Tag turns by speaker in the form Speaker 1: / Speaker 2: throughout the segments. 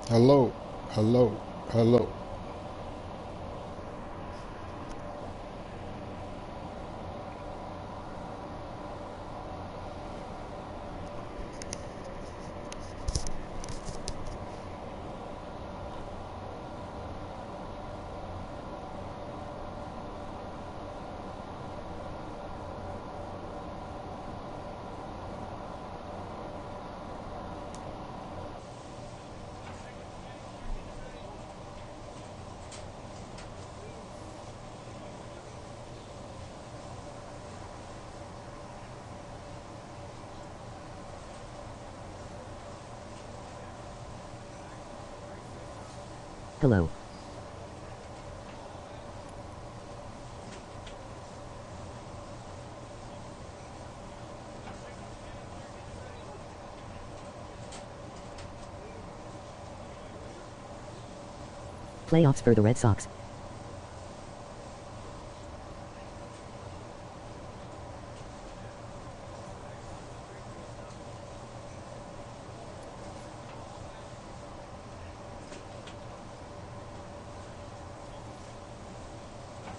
Speaker 1: Hello, hello, hello.
Speaker 2: Hello. Playoffs for the Red Sox.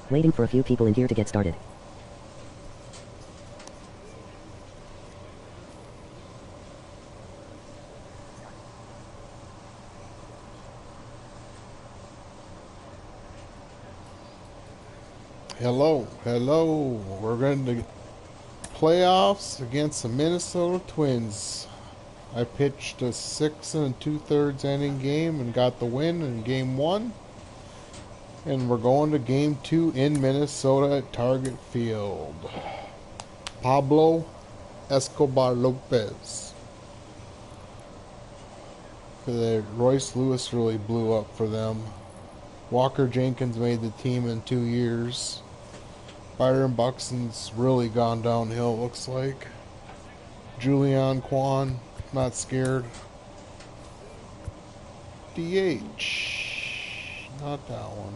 Speaker 2: Waiting for a few people in here to get started.
Speaker 1: Hello, hello. We're going to playoffs against the Minnesota Twins. I pitched a 6 2/3 inning game and got the win in game one. And we're going to game two in Minnesota at Target Field. Pablo Escobar Lopez. Royce Lewis really blew up for them. Walker Jenkins made the team in 2 years. Byron Buxton's really gone downhill, looks like. Julian Kwan, not scared. DH. Not that one.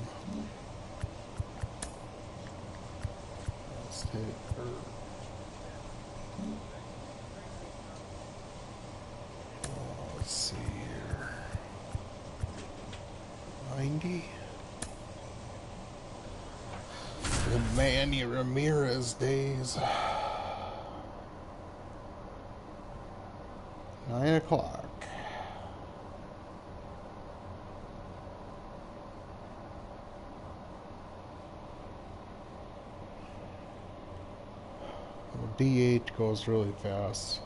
Speaker 1: Let's hit her. Let's see here. 90. The Manny Ramirez days. 9 o'clock. DH goes really fast.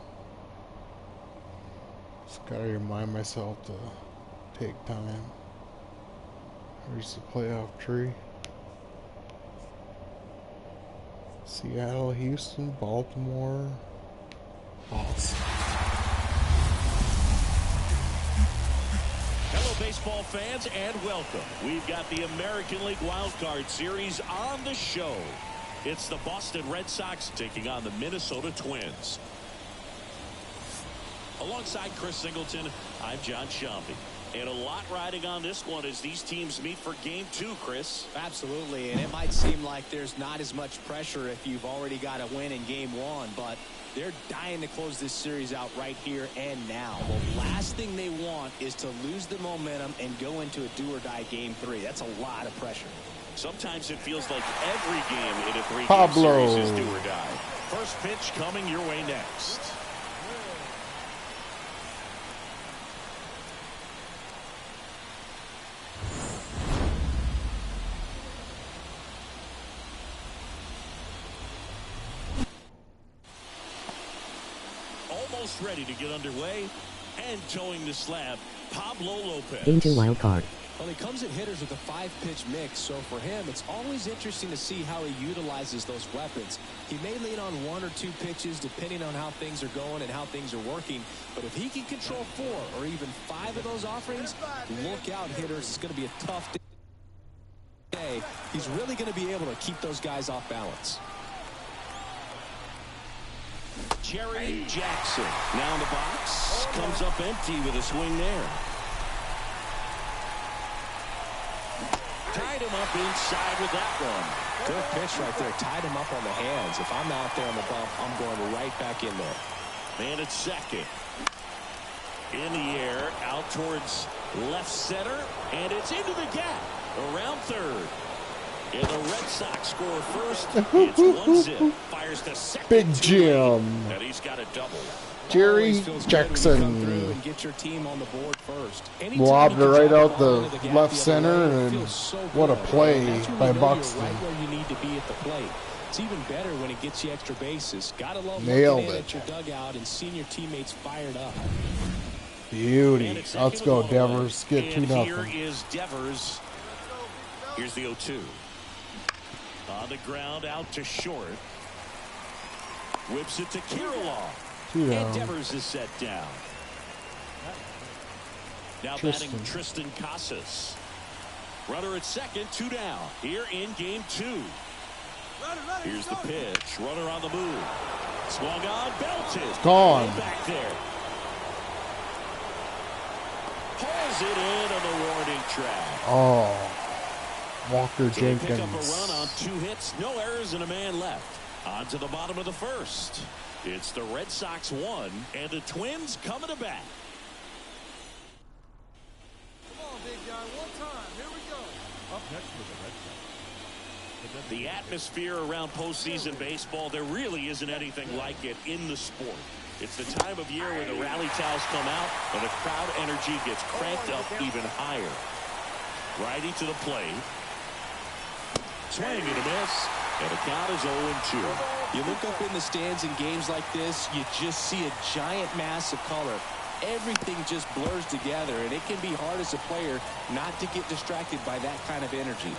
Speaker 1: Just gotta remind myself to take time. Here's the playoff tree. Seattle, Houston, Baltimore, Boston.
Speaker 3: Hello, baseball fans, and welcome. We've got the American League Wild Card Series on the show. It's the Boston Red Sox taking on the Minnesota Twins. Alongside Chris Singleton, I'm John Sciambi. And a lot riding on this one as these teams meet for game two, Chris.
Speaker 4: Absolutely, and it might seem like there's not as much pressure if you've already got a win in game one, but they're dying to close this series out right here and now. The last thing they want is to lose the momentum and go into a do-or-die game three. That's a lot of pressure.
Speaker 3: Sometimes it feels like every game in a three-game
Speaker 1: Pablo.
Speaker 3: series is do or die. First pitch coming your way next. Almost ready to get underway and towing the slab, Pablo Lopez.
Speaker 2: Game 2 wild card.
Speaker 4: Well, he comes at hitters with a 5-pitch mix, so for him, it's always interesting to see how he utilizes those weapons. He may lean on 1 or 2 pitches depending on how things are going and how things are working, but if he can control 4 or even 5 of those offerings, look out, hitters. It's going to be a tough day. He's really going to be able to keep those guys off balance.
Speaker 3: Jerry Jackson now in the box, comes up empty with a swing there. Tied him up inside with that one.
Speaker 4: Good pitch right there. Tied him up on the hands. If I'm out there on the bump, I'm going right back in there.
Speaker 3: Man at second. In the air, out towards Left center, and it's into the gap. Around third. And the Red Sox score first. It's 1-0. Fires to second.
Speaker 1: Big
Speaker 3: too late,
Speaker 1: Jim.
Speaker 3: and he's got a double.
Speaker 1: Jerry
Speaker 4: Always feels good when you come through
Speaker 1: Jackson
Speaker 4: and get your team on the board first.
Speaker 1: lobbed it right out the
Speaker 4: Anytime you can drive the ball into gap
Speaker 1: left
Speaker 4: the
Speaker 1: center,
Speaker 4: other way, it
Speaker 1: and
Speaker 4: feels so
Speaker 1: what a
Speaker 4: good.
Speaker 1: play
Speaker 4: That's when
Speaker 1: by
Speaker 4: you know you're
Speaker 1: Buxton.
Speaker 4: right where you need to be at the plate. It's even better when it gets you extra bases. Gotta love
Speaker 1: Nailed
Speaker 4: looking in
Speaker 1: it.
Speaker 4: at your dugout and seeing your teammates fired up.
Speaker 1: Beauty.
Speaker 3: And it's
Speaker 1: Let's
Speaker 3: second
Speaker 1: go,
Speaker 3: and 1 away.
Speaker 1: Devers. Get
Speaker 3: And
Speaker 1: 2-0.
Speaker 3: here is Devers. Here's the 0-2. On the ground, out to short. Whips it to Kirilloff.
Speaker 1: 2
Speaker 3: And
Speaker 1: down.
Speaker 3: Devers is set down. Now batting Tristan Casas. Runner at second, 2 down. Here in game 2. Here's the pitch. Runner on the move. Swung on, belted.
Speaker 1: Gone.
Speaker 3: And back there. Pulls it in on the warning track.
Speaker 1: Oh. Walker
Speaker 3: So they pick up a
Speaker 1: Jenkins.
Speaker 3: run on 2 hits, no errors, and a man left. On to the bottom of the first. It's the Red Sox 1, and the Twins coming to bat.
Speaker 5: Come on, big guy, one time. Here we go.
Speaker 6: Up next for the Red Sox.
Speaker 3: The atmosphere around postseason baseball, there really isn't anything like it in the sport. It's the time of year when the rally towels come out and the crowd energy gets cranked up even higher. Righty to the plate. Swing and a miss. And the count is 0-2.
Speaker 4: You look up in the stands in games like this, you just see a giant mass of color. Everything just blurs together, and it can be hard as a player not to get distracted by that kind of energy.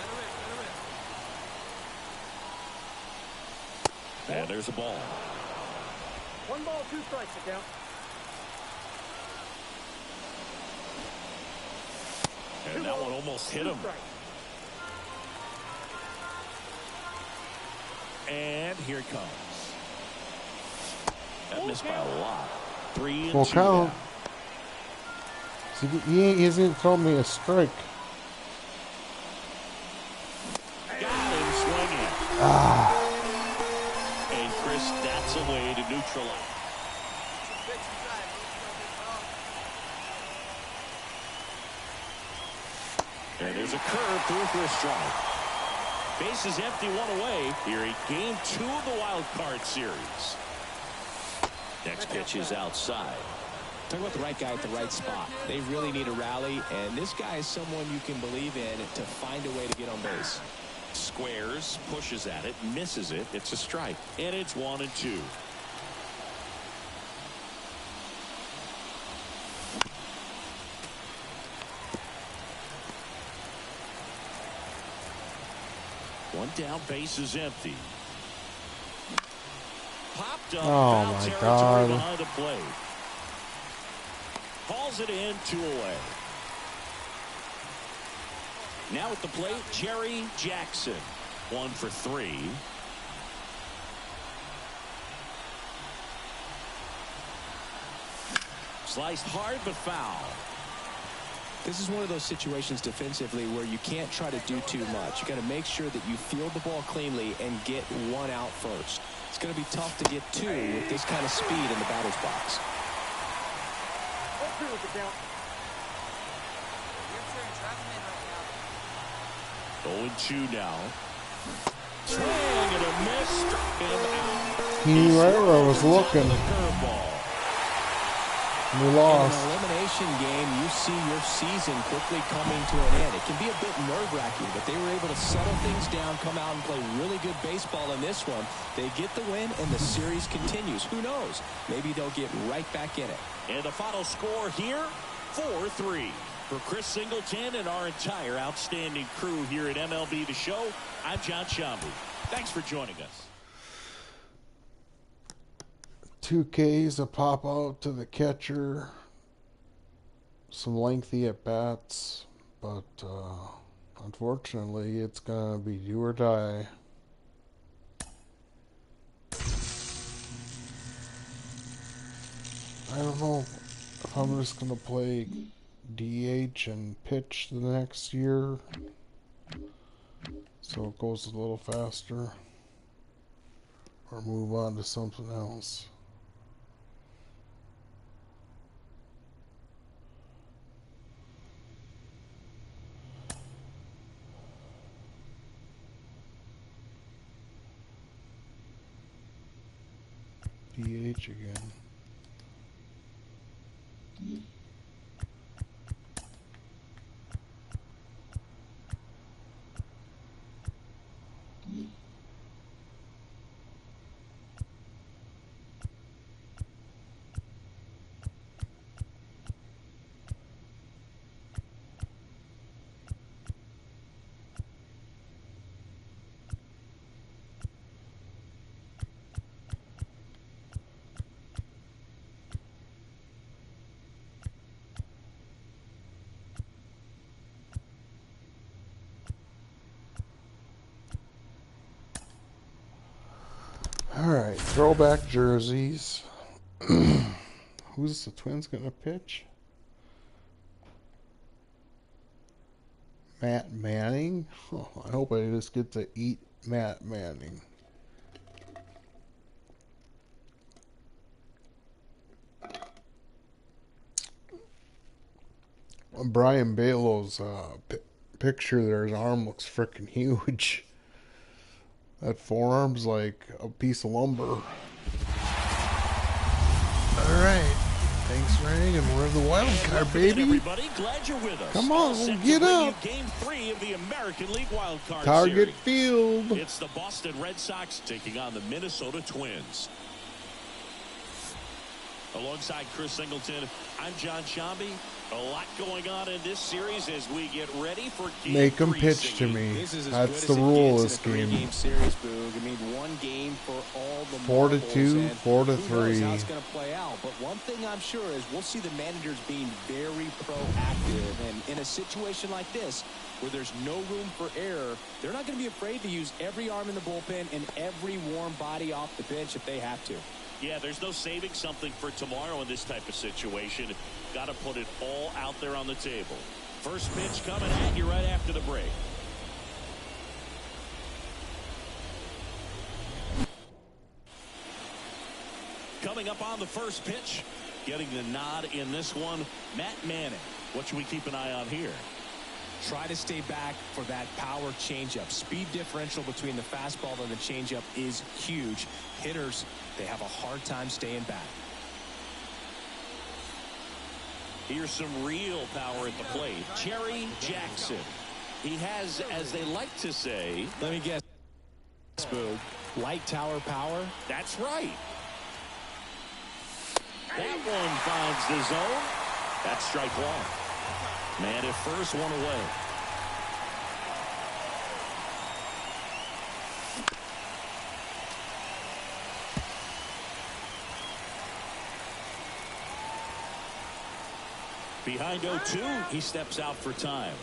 Speaker 3: And there's a ball.
Speaker 5: 1 ball, 2 strikes, account.
Speaker 3: And that one almost hit him. And here it comes. That missed by a lot. 3 and 2
Speaker 1: count.
Speaker 3: now.
Speaker 1: See, he hasn't thrown me a strike.
Speaker 3: Got him swinging. And Chris, that's a way to neutralize. And there's a curve through for a strike. Base is empty, 1 away. Here in game 2 of the wild card series. Next pitch is outside.
Speaker 4: Talk about the right guy at the right spot. They really need a rally, and this guy is someone you can believe in to find a way to get on base.
Speaker 3: Squares, pushes at it, misses it. It's a strike. And it's 1-2. One down, base is empty. Popped up,
Speaker 1: Oh,
Speaker 3: foul
Speaker 1: my
Speaker 3: territory
Speaker 1: God.
Speaker 3: behind the plate. Hauls it in, 2 away. Now at the plate, Jerry Jackson. 1 for 3. Sliced hard but foul.
Speaker 4: This is one of those situations defensively where you can't try to do too much. You got to make sure that you field the ball cleanly and get 1 out first. It's going to be tough to get 2 with this kind of speed in the batter's box.
Speaker 5: 0-2 with the count.
Speaker 3: 0-2 now. Swing and a miss. Struck him out.
Speaker 1: He knew right where I was looking.
Speaker 3: Curveball.
Speaker 1: We
Speaker 4: In
Speaker 1: lost.
Speaker 4: an elimination game, you see your season quickly coming to an end. It can be a bit nerve-wracking, but they were able to settle things down, come out and play really good baseball in this one. They get the win, and the series continues. Who knows? Maybe they'll get right back in it.
Speaker 3: And the final score here, 4-3. For Chris Singleton and our entire outstanding crew here at MLB The Show, I'm John Shambi. Thanks for joining us.
Speaker 1: 2 Ks to pop out to the catcher. Some lengthy at bats, but unfortunately, it's gonna be do or die. I don't know if I'm just gonna play DH and pitch the next year, so it goes a little faster, or move on to something else. DH again. All right, throwback jerseys. Who's the Twins gonna pitch? Matt Manning? Oh, I hope I just get to eat Matt Manning. Brian Balo's picture there, his arm looks freaking huge. That forearm's like a piece of lumber. Alright. Thanks for hanging. We're in the wild card, baby.
Speaker 3: Everybody, glad you're with us.
Speaker 1: Come
Speaker 3: All
Speaker 1: on,
Speaker 3: set
Speaker 1: get
Speaker 3: to bring you
Speaker 1: up.
Speaker 3: Game 3 of the American League Wild Card
Speaker 1: Target
Speaker 3: Series.
Speaker 1: Field.
Speaker 3: It's the Boston Red Sox taking on the Minnesota Twins. Alongside Chris Singleton, I'm John Shambi. A lot going on in this series as we get ready for Game
Speaker 1: Make them
Speaker 3: 3,
Speaker 1: pitch to
Speaker 3: Siggy.
Speaker 1: me.
Speaker 4: This is as
Speaker 1: That's
Speaker 4: good
Speaker 1: the
Speaker 4: as it
Speaker 1: rule of
Speaker 4: gets
Speaker 1: this
Speaker 4: in a
Speaker 1: game.
Speaker 4: three-game series, Boog. I mean, one game for all the
Speaker 1: 4-2,
Speaker 4: marbles, and
Speaker 1: 4-3.
Speaker 4: Who knows how it's going to play out? But one thing I'm sure is we'll see the managers being very proactive. And in a situation like this, where there's no room for error, they're not going to be afraid to use every arm in the bullpen and every warm body off the bench if they have to.
Speaker 3: Yeah, there's no saving something for tomorrow in this type of situation. Got to put it all out there on the table. First pitch coming at you right after the break. Coming up on the first pitch, getting the nod in this one, Matt Manning. What should we keep an eye on here?
Speaker 4: Try to stay back for that power changeup. Speed differential between the fastball and the changeup is huge. Hitters, they have a hard time staying back.
Speaker 3: Here's some real power at the plate. Jerry Jackson. He has, as they like to say,
Speaker 4: Let me guess, Boog. Light tower power?
Speaker 3: that's right. That one finds the zone. That's strike one. Man at first, one away. Behind 0-2, he steps out for time.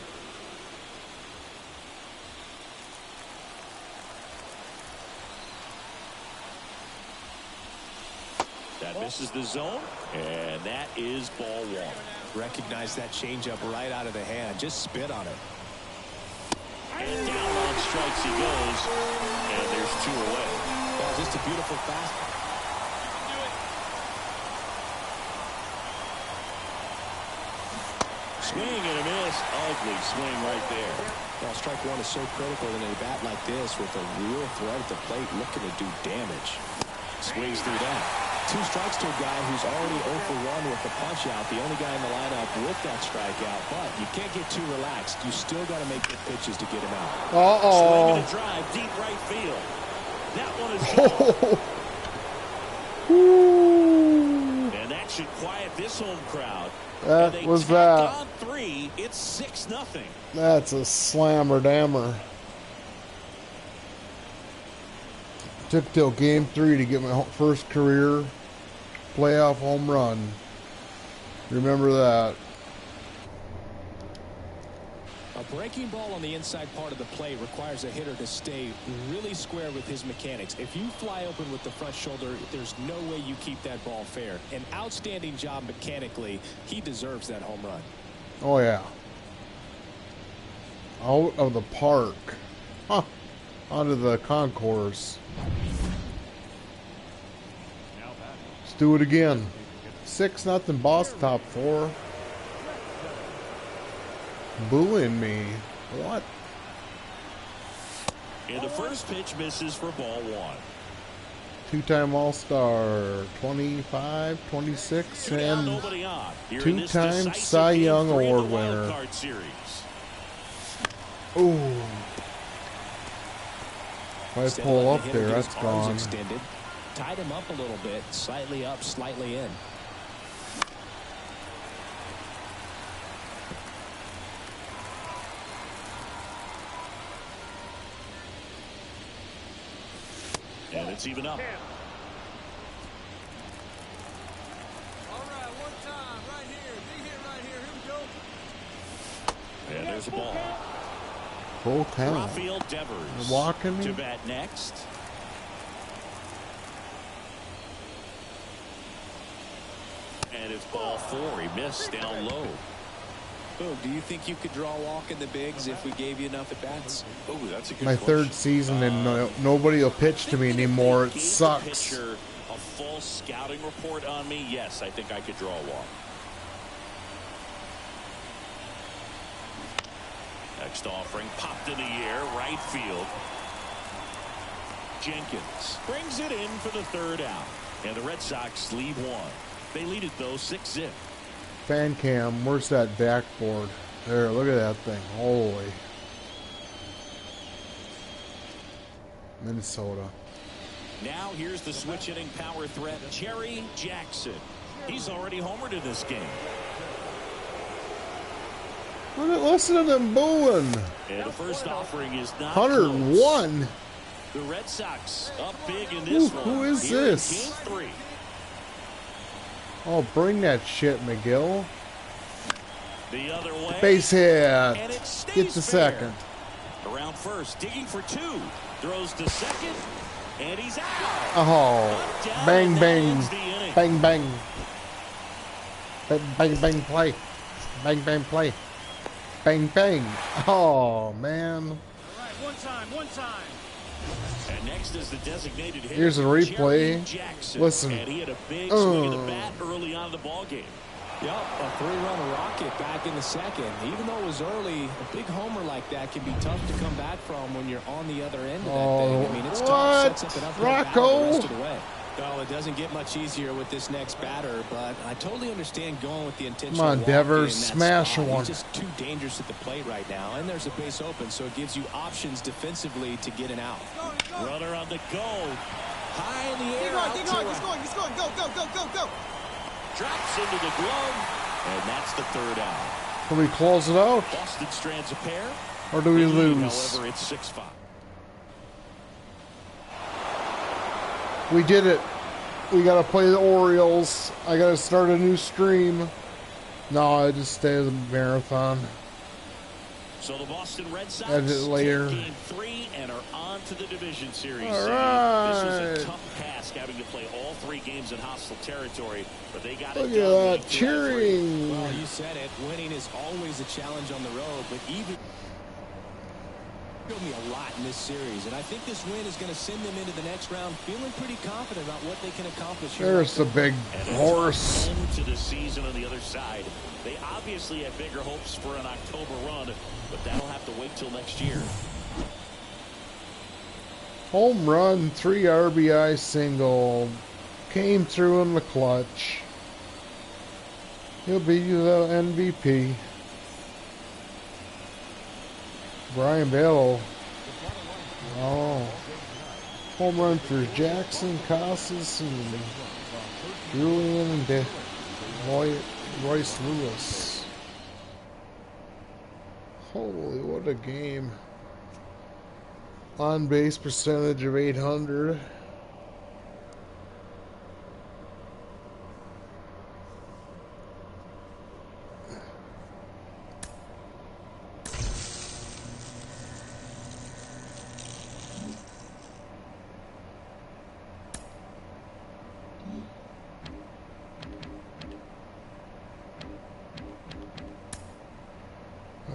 Speaker 3: That misses the zone, and that is ball one.
Speaker 4: Recognize that changeup right out of the hand. Just spit on it.
Speaker 3: And down on strikes he goes, and there's two away.
Speaker 4: Well, just a beautiful fastball.
Speaker 3: Swing and a miss. Ugly swing right there.
Speaker 4: Well, strike one is so critical in a bat like this with a real threat at the plate looking to do damage.
Speaker 3: Swings through that.
Speaker 4: 2 strikes to a guy who's already 0 for 1 with the punch out. The only guy in the lineup with that strikeout. But you can't get too relaxed. You still got to make good pitches to get him out.
Speaker 3: Swing and a drive, deep right field. That one is gone. And that should quiet this home crowd.
Speaker 1: That
Speaker 3: And they
Speaker 1: was
Speaker 3: tack
Speaker 1: that.
Speaker 3: on 3. It's 6-0.
Speaker 1: That's a slammer dammer. Took till game 3 to get my first career playoff home run. Remember that.
Speaker 4: A breaking ball on the inside part of the plate requires a hitter to stay really square with his mechanics. If you fly open with the front shoulder, there's no way you keep that ball fair. An outstanding job mechanically. He deserves that home run.
Speaker 1: Oh yeah. Out of the park. Huh. Onto the concourse. Let's do it again. 6-0 Boston top 4. Booing me. What?
Speaker 3: And the first pitch misses for ball one.
Speaker 1: Two-time All-Star, 25, 26,
Speaker 3: Two down,
Speaker 1: and
Speaker 3: nobody on. Here in this
Speaker 1: two-time
Speaker 3: decisive
Speaker 1: Cy
Speaker 3: Game
Speaker 1: Young
Speaker 3: 3 of the
Speaker 1: Award
Speaker 3: Wild
Speaker 1: winner.
Speaker 3: Card Series.
Speaker 1: Ooh. If I
Speaker 4: Instead of
Speaker 1: pull
Speaker 4: letting
Speaker 1: up
Speaker 4: the hitter
Speaker 1: there,
Speaker 4: get
Speaker 1: that's
Speaker 4: his arms
Speaker 1: gone.
Speaker 4: extended, tied him up a little bit, slightly up, slightly in.
Speaker 3: And it's even up.
Speaker 5: All right, one time, right here. Be here, right here. Here we go.
Speaker 3: And there's a ball.
Speaker 1: Full count.
Speaker 3: Rafael Devers
Speaker 1: Walking me?
Speaker 3: to bat next. And it's ball 4. He missed down low.
Speaker 4: Boog, do you think you could draw a walk in the bigs if we gave you enough at bats?
Speaker 3: Oh, that's a good
Speaker 1: My
Speaker 3: question.
Speaker 1: third season and nobody will pitch to me
Speaker 3: Thinking if
Speaker 1: anymore.
Speaker 3: they
Speaker 1: It
Speaker 3: gave the
Speaker 1: sucks.
Speaker 3: pitcher a full scouting report on me, yes, I think I could draw a walk. Next offering popped in the air, right field. Jenkins brings it in for the third out. And the Red Sox lead one. They lead it, though, 6-0.
Speaker 1: Fan cam, where's that backboard? There, look at that thing. Holy. Minnesota.
Speaker 3: Now here's the switch hitting power threat, Jerry Jackson. He's already homered in this game.
Speaker 1: Listen to them booing.
Speaker 3: And the first offering is not
Speaker 1: 101.
Speaker 3: close. The Red Sox up big in this one.
Speaker 1: Who is
Speaker 3: Here in
Speaker 1: this?
Speaker 3: Game 3.
Speaker 1: Oh, bring that shit, McGill.
Speaker 3: The other way.
Speaker 1: Base hit.
Speaker 3: And it stays
Speaker 1: Get the
Speaker 3: fair.
Speaker 1: second.
Speaker 3: Around first, digging for 2. Throws to second, and he's out.
Speaker 1: Oh,
Speaker 3: Up, down,
Speaker 1: bang,
Speaker 3: and that
Speaker 1: bang,
Speaker 3: ends the inning.
Speaker 1: bang, bang. Bang, bang, bang, play. Bang, bang, play. Bang, bang. Oh, man.
Speaker 5: All right, one time, one time.
Speaker 3: And next is the designated hitter.
Speaker 1: Here's a replay.
Speaker 3: Jerry Jackson.
Speaker 1: Listen.
Speaker 3: And he had a big swing of the bat early on in the ball game.
Speaker 4: Yep, a 3-run rocket back in the second. Even though it was early, a big homer like that can be tough to come back from when you're on the other end of that thing. I mean, it's tough. Sets up an uphill battle the rest of the way. Well, it doesn't get much easier with this next batter, but I totally understand going with the intention.
Speaker 1: Come on, Devers, smash one.
Speaker 4: He's just too dangerous at the plate right now, and there's a base open, so it gives you options defensively to get an out.
Speaker 3: Runner on the go. High in the air.
Speaker 5: Dig hard,
Speaker 3: out
Speaker 5: dig
Speaker 3: to
Speaker 5: hard.
Speaker 3: right.
Speaker 5: He's going. Go, go, go, go, go.
Speaker 3: Drops into the glove, and that's the third out.
Speaker 1: Can we close it out?
Speaker 3: Boston strands a pair.
Speaker 1: Or do we
Speaker 3: They lead,
Speaker 1: lose?
Speaker 3: However, it's 6-5.
Speaker 1: We did it. We gotta play the Orioles. I gotta start a new stream. No, I just stay as a marathon.
Speaker 3: So the Boston Red Sox
Speaker 1: Edit it later.
Speaker 3: take Game 3 and are on to the division series.
Speaker 1: All
Speaker 3: This
Speaker 1: right.
Speaker 3: was a tough task having to play all 3 games in hostile territory, but they got
Speaker 1: Look
Speaker 3: it
Speaker 1: at
Speaker 3: done.
Speaker 1: that
Speaker 3: winning 2 out of 3.
Speaker 1: cheering.
Speaker 4: Well, you said it. Winning is always a challenge on the road, but even showed me a lot in this series, and I think this win is going to send them into the next round feeling pretty confident about what they can accomplish here.
Speaker 1: There's the big
Speaker 3: And a
Speaker 1: horse.
Speaker 3: tough end to the season on the other side. They obviously have bigger hopes for an October run, but that'll have to wait till next year.
Speaker 1: Home run, 3 RBI single. Came through in the clutch. He'll be the MVP. Brian Bell. Oh. Home run for Jackson, Casas, and Julian and Royce Lewis. Holy, what a game. On base percentage of 800.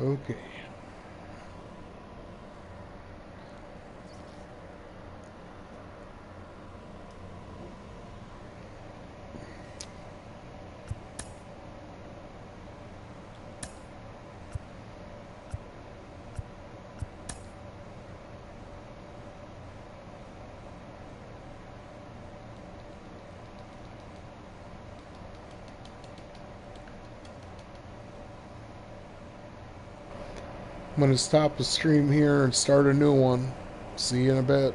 Speaker 1: Okay. I'm going to stop the stream here and start a new one. See you in a bit.